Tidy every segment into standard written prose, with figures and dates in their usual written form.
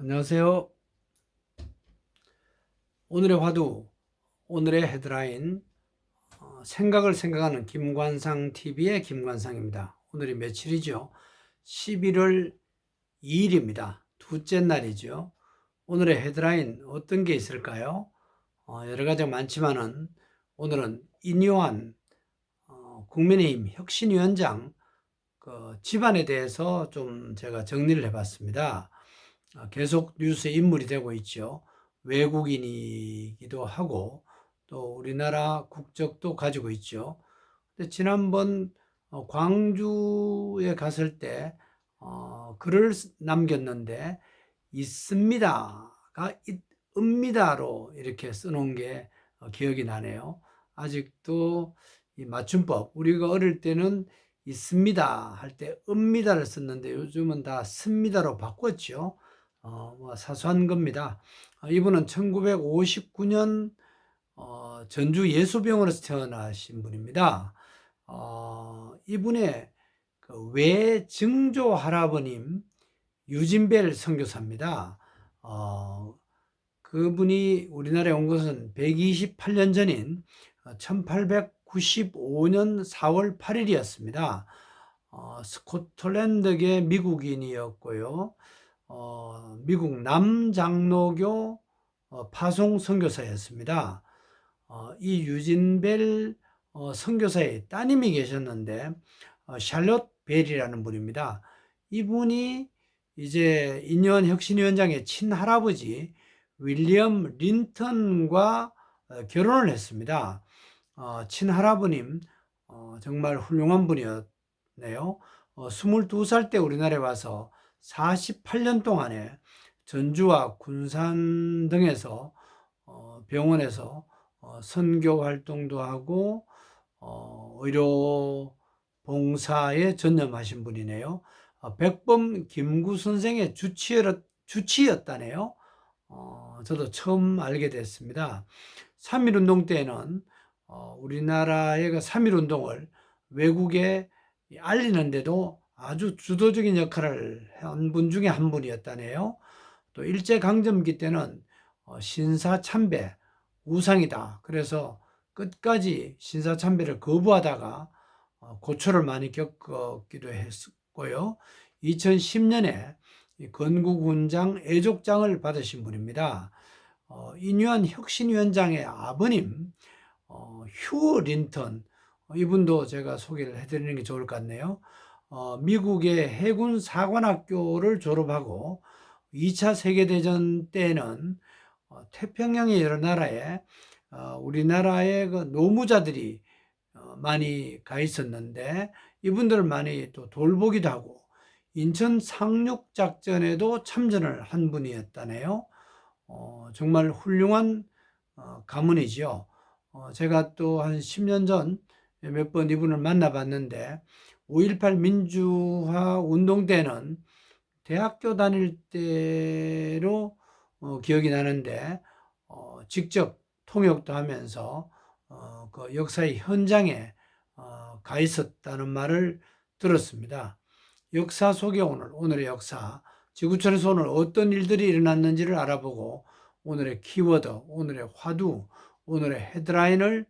안녕하세요. 오늘의 화두, 오늘의 헤드라인, 생각을 생각하는 김관상 TV의 김관상입니다. 오늘이 며칠이죠? 11월 2일입니다. 둘째 날이죠. 오늘의 헤드라인 어떤 게 있을까요? 여러 가지가 많지만은 오늘은 인요한 국민의힘 혁신위원장 그 집안에 대해서 좀 제가 정리를 해봤습니다. 계속 뉴스에 인물이 되고 있죠. 외국인이기도 하고 또 우리나라 국적도 가지고 있죠. 근데 지난번 광주에 갔을 때 글을 남겼는데 있습니다가 있습니다로 이렇게 써놓은 게 기억이 나네요. 아직도 이 맞춤법, 우리가 어릴 때는 있습니다 할 때 읍니다를 썼는데 요즘은 다 씁니다로 바꿨죠. 뭐 사소한 겁니다. 이분은 1959년 전주 예수병원에서 태어나신 분입니다. 이분의 그 외증조 할아버님 유진벨 선교사입니다. 그분이 우리나라에 온 것은 128년 전인 1895년 4월 8일이었습니다. 스코틀랜드계 미국인이었고요. 미국 남장로교 파송 선교사였습니다. 이 유진벨 선교사의 따님이 계셨는데 샬롯 벨이라는 분입니다. 이분이 이제 인요한 혁신위원장의 친할아버지 윌리엄 린턴과 결혼을 했습니다. 친할아버님 정말 훌륭한 분이었네요. 22살 때 우리나라에 와서 48년 동안에 전주와 군산 등에서 병원에서 선교 활동도 하고 의료 봉사에 전념하신 분이네요. 백범 김구 선생의 주치였다네요. 저도 처음 알게 됐습니다. 3.1운동 때에는 우리나라의 그 3.1운동을 외국에 알리는데도 아주 주도적인 역할을 한 분 중에 한 분이었다네요. 또 일제강점기 때는 신사참배 우상이다. 그래서 끝까지 신사참배를 거부하다가 고초를 많이 겪었기도 했고요. 2010년에 건국훈장 애족장을 받으신 분입니다. 인유한 혁신위원장의 아버님 휴 린턴, 이분도 제가 소개를 해드리는 게 좋을 것 같네요. 미국의 해군 사관학교를 졸업하고 2차 세계대전 때는 태평양의 여러 나라에 우리나라의 그 노무자들이 많이 가 있었는데 이분들을 많이 또 돌보기도 하고 인천 상륙작전에도 참전을 한 분이었다네요. 정말 훌륭한 가문이지요. 제가 또 한 10년 전 몇 번 이분을 만나봤는데 5.18 민주화 운동 때는 대학교 다닐 때로 기억이 나는데 직접 통역도 하면서 그 역사의 현장에 가 있었다는 말을 들었습니다. 역사 속에 오늘의 역사, 지구촌에서 오늘 어떤 일들이 일어났는지를 알아보고 오늘의 키워드, 오늘의 화두, 오늘의 헤드라인을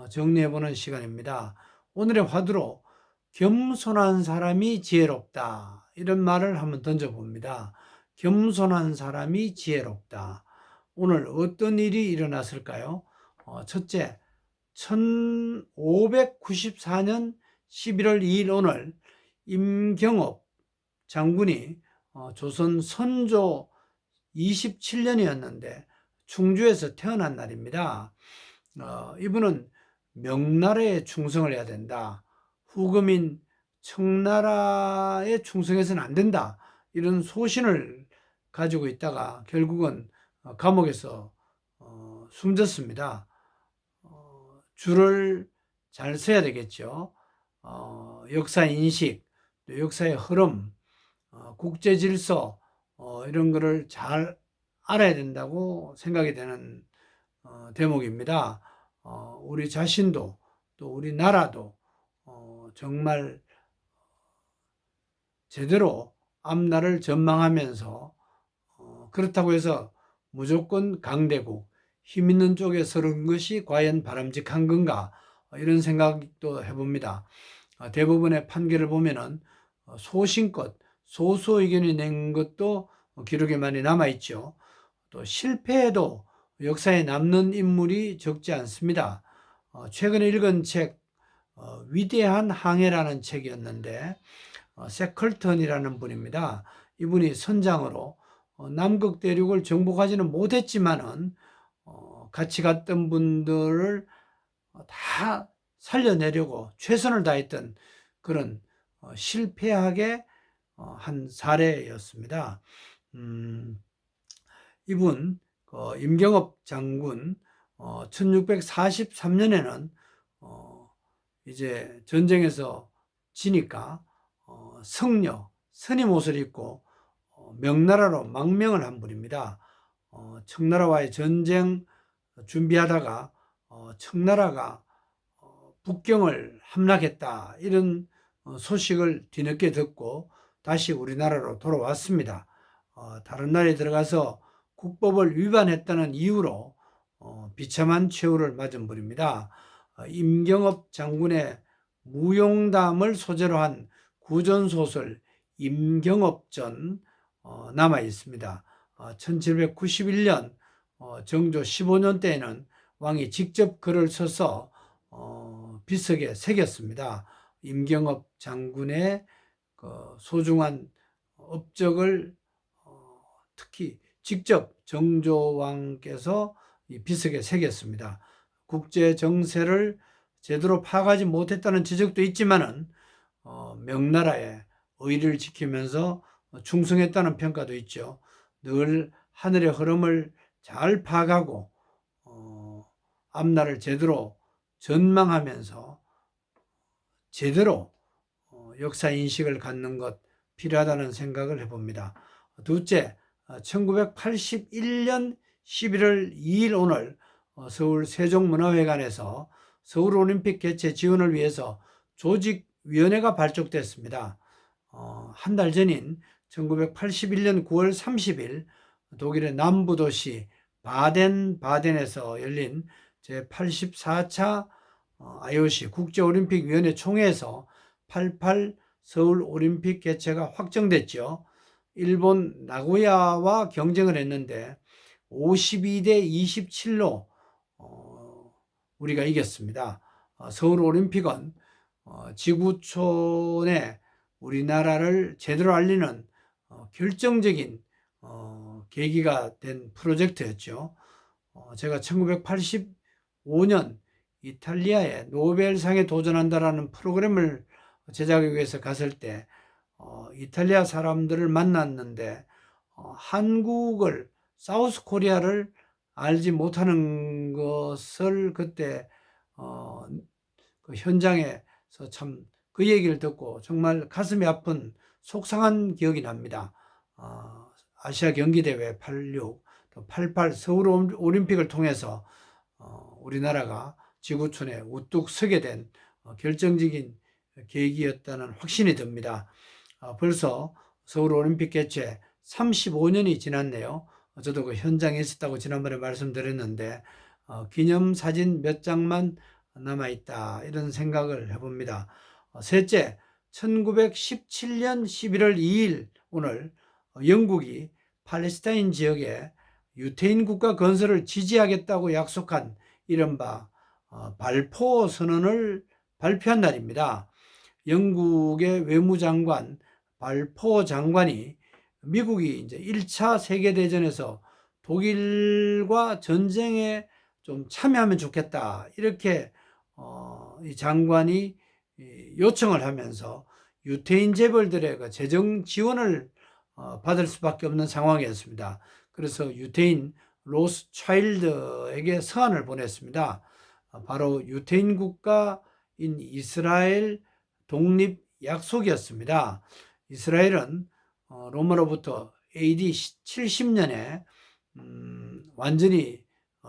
정리해보는 시간입니다. 오늘의 화두로 겸손한 사람이 지혜롭다. 이런 말을 한번 던져봅니다. 겸손한 사람이 지혜롭다. 오늘 어떤 일이 일어났을까요? 첫째, 1594년 11월 2일 오늘 임경업 장군이 조선 선조 27년이었는데 충주에서 태어난 날입니다. 이분은 명나라에 충성을 해야 된다. 후금인 청나라에 충성해서는 안 된다. 이런 소신을 가지고 있다가 결국은 감옥에서 숨졌습니다. 줄을 잘 서야 되겠죠. 역사 인식, 역사의 흐름, 국제 질서 이런 거를 잘 알아야 된다고 생각이 되는 대목입니다. 우리 자신도 또 우리나라도 정말 제대로 앞날을 전망하면서 그렇다고 해서 무조건 강대국, 힘 있는 쪽에 서는 것이 과연 바람직한 건가? 이런 생각도 해봅니다. 대부분의 판결을 보면은 소신껏 소수 의견이 낸 것도 기록에 많이 남아있죠. 또 실패해도 역사에 남는 인물이 적지 않습니다. 최근에 읽은 책 위대한 항해라는 책이었는데 세컬턴이라는 분입니다. 이분이 선장으로 남극 대륙을 정복하지는 못했지만은 같이 갔던 분들을 다 살려내려고 최선을 다했던 그런 실패하게 한 사례였습니다. 이분 임경업 장군 1643년에는 이제 전쟁에서 지니까 성녀, 스님 옷을 입고 명나라로 망명을 한 분입니다. 청나라와의 전쟁 준비하다가 청나라가 북경을 함락했다 이런 소식을 뒤늦게 듣고 다시 우리나라로 돌아왔습니다. 다른 나라에 들어가서 국법을 위반했다는 이유로 비참한 최후를 맞은 분입니다. 임경업 장군의 무용담을 소재로 한 구전소설 임경업전 남아 있습니다. 1791년 정조 15년 때에는 왕이 직접 글을 써서 비석에 새겼습니다. 임경업 장군의 소중한 업적을 특히 직접 정조왕께서 비석에 새겼습니다. 국제 정세를 제대로 파악하지 못했다는 지적도 있지만은 명나라의 의리를 지키면서 충성했다는 평가도 있죠. 늘 하늘의 흐름을 잘 파악하고 앞날을 제대로 전망하면서 제대로 역사 인식을 갖는 것 필요하다는 생각을 해봅니다. 둘째, 1981년 11월 2일 오늘 서울 세종문화회관에서 서울올림픽 개최 지원을 위해서 조직위원회가 발족됐습니다. 한 달 전인 1981년 9월 30일 독일의 남부도시 바덴바덴에서 열린 제84차 IOC 국제올림픽위원회 총회에서 88 서울올림픽 개최가 확정됐죠. 일본 나고야와 경쟁을 했는데 52대 27로 우리가 이겼습니다. 서울올림픽은 지구촌에 우리나라를 제대로 알리는 결정적인 계기가 된 프로젝트였죠. 제가 1985년 이탈리아에 노벨상에 도전한다라는 프로그램을 제작하기 위해서 갔을 때 이탈리아 사람들을 만났는데 한국을 사우스 코리아를 알지 못하는 것을 그때 그 현장에서 참 그 얘기를 듣고 정말 가슴이 아픈 속상한 기억이 납니다. 아시아 경기대회 86, 또 88 서울올림픽을 통해서 우리나라가 지구촌에 우뚝 서게 된 결정적인 계기였다는 확신이 듭니다. 벌써 서울올림픽 개최 35년이 지났네요. 저도 그 현장에 있었다고 지난번에 말씀드렸는데 기념사진 몇 장만 남아있다 이런 생각을 해봅니다. 셋째, 1917년 11월 2일 오늘 영국이 팔레스타인 지역에 유태인 국가 건설을 지지하겠다고 약속한 이른바 발포 선언을 발표한 날입니다. 영국의 외무장관 발포 장관이 미국이 이제 1차 세계대전에서 독일과 전쟁에 좀 참여하면 좋겠다 이렇게 이 장관이 요청을 하면서 유태인 재벌들의 그 재정 지원을 받을 수밖에 없는 상황이었습니다. 그래서 유태인 로스차일드에게 서한을 보냈습니다. 바로 유태인 국가인 이스라엘 독립 약속이었습니다. 이스라엘은 로마로부터 AD 70년에 완전히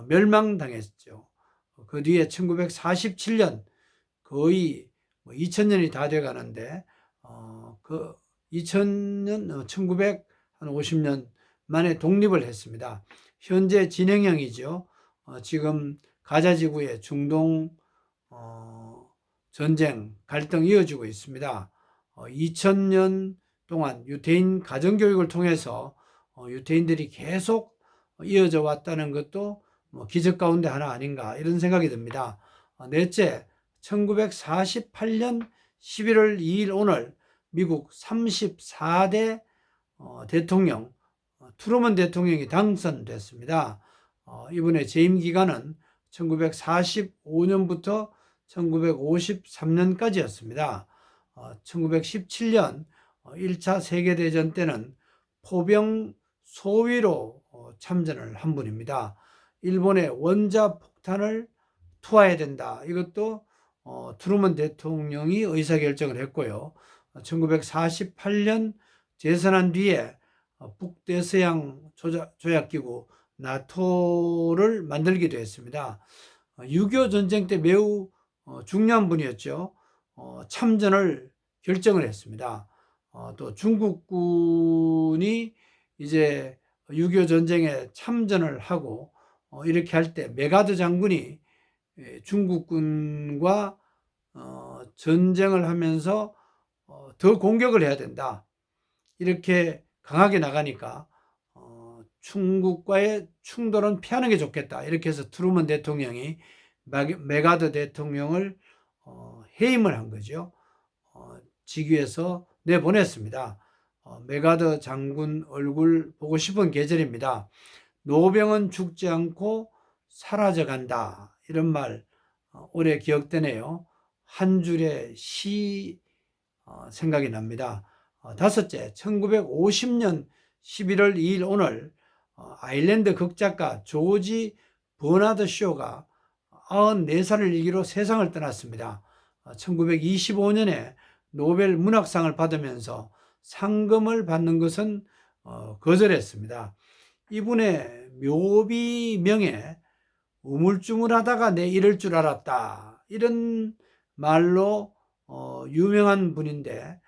멸망당했죠. 그 뒤에 1947년 거의 2000년이 다 돼 가는데 그 2000년 1950년 만에 독립을 했습니다. 현재 진행형이죠. 지금 가자지구의 중동 전쟁, 갈등 이어지고 있습니다. 2000년 동안 유태인 가정교육을 통해서 유태인들이 계속 이어져 왔다는 것도 기적 가운데 하나 아닌가 이런 생각이 듭니다. 넷째, 1948년 11월 2일 오늘 미국 34대 대통령 트루먼 대통령이 당선됐습니다. 이번에 재임 기간은 1945년부터 1953년까지였습니다. 1917년 1차 세계대전 때는 포병 소위로 참전을 한 분입니다. 일본의 원자폭탄을 투하해야 된다. 이것도 트루먼 대통령이 의사결정을 했고요. 1948년 재선한 뒤에 북대서양 조약기구 나토를 만들기도 했습니다. 6.25 전쟁 때 매우 중요한 분이었죠. 참전을 결정을 했습니다. 또 중국군이 이제 6.25 전쟁에 참전을 하고 이렇게 할 때 메가드 장군이 중국군과 전쟁을 하면서 더 공격을 해야 된다. 이렇게 강하게 나가니까 중국과의 충돌은 피하는 게 좋겠다. 이렇게 해서 트루먼 대통령이 메가드 대통령을 해임을 한 거죠. 직위에서 내보냈습니다. 메가드 장군 얼굴 보고 싶은 계절입니다. 노병은 죽지 않고 사라져간다. 이런 말 오래 기억되네요. 한 줄의 시 생각이 납니다. 다섯째, 1950년 11월 2일 오늘 아일랜드 극작가 조지 버나드 쇼가 94살을 일기로 세상을 떠났습니다. 1925년에 노벨 문학상을 받으면서 상금을 받는 것은 거절했습니다. 이분의 묘비명에 우물쭈물하다가 내 이럴 줄 알았다. 이런 말로 유명한 분인데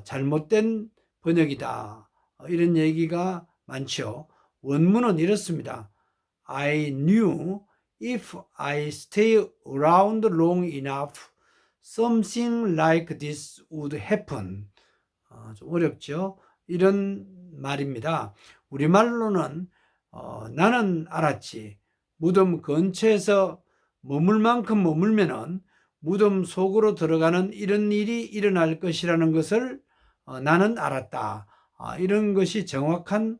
잘못된 번역이다. 이런 얘기가 많죠. 원문은 이렇습니다. I knew if I stay around long enough, something like this would happen. 좀 어렵죠? 이런 말입니다. 우리말로는 나는 알았지. 무덤 근처에서 머물 만큼 머물면은 무덤 속으로 들어가는 이런 일이 일어날 것이라는 것을 나는 알았다. 이런 것이 정확한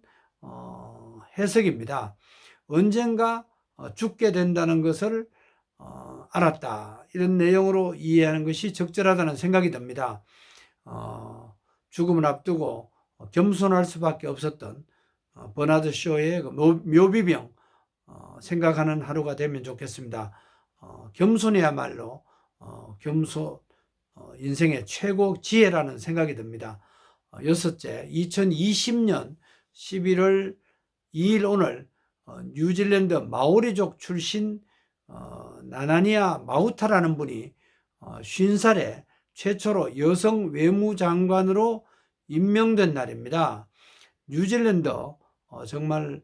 해석입니다. 언젠가 죽게 된다는 것을 알았다. 이런 내용으로 이해하는 것이 적절하다는 생각이 듭니다. 죽음을 앞두고 겸손할 수밖에 없었던 버나드 쇼의 묘비병 생각하는 하루가 되면 좋겠습니다. 겸손이야말로 겸손 인생의 최고 지혜라는 생각이 듭니다. 여섯째, 2020년 11월 2일 오늘 뉴질랜드 마오리족 출신 나나니아 마우타라는 분이 50살에 최초로 여성 외무장관으로 임명된 날입니다. 뉴질랜드 정말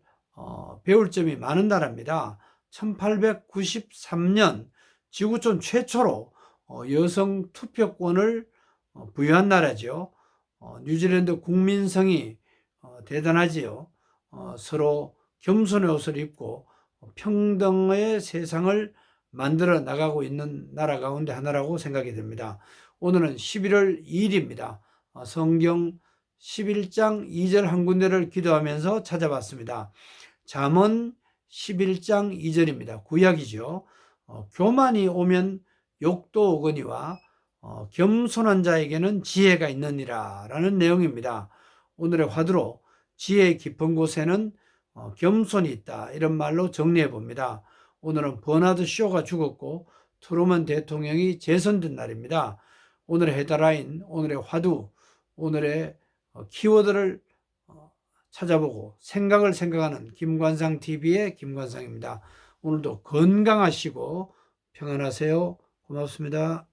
배울 점이 많은 나라입니다. 1893년 지구촌 최초로 여성 투표권을 부여한 나라죠. 뉴질랜드 국민성이 대단하지요. 서로 겸손의 옷을 입고 평등의 세상을 만들어 나가고 있는 나라 가운데 하나라고 생각이 됩니다. 오늘은 11월 2일입니다. 성경 11장 2절 한 군데를 기도하면서 찾아봤습니다. 잠언 11장 2절입니다. 구약이죠. 교만이 오면 욕도 오거니와 겸손한 자에게는 지혜가 있느니라 라는 내용입니다. 오늘의 화두로 지혜의 깊은 곳에는 겸손이 있다, 이런 말로 정리해 봅니다. 오늘은 버나드 쇼가 죽었고 트루먼 대통령이 재선된 날입니다. 오늘의 헤드라인, 오늘의 화두, 오늘의 키워드를 찾아보고 생각을 생각하는 김관상TV의 김관상입니다. 오늘도 건강하시고 평안하세요. 고맙습니다.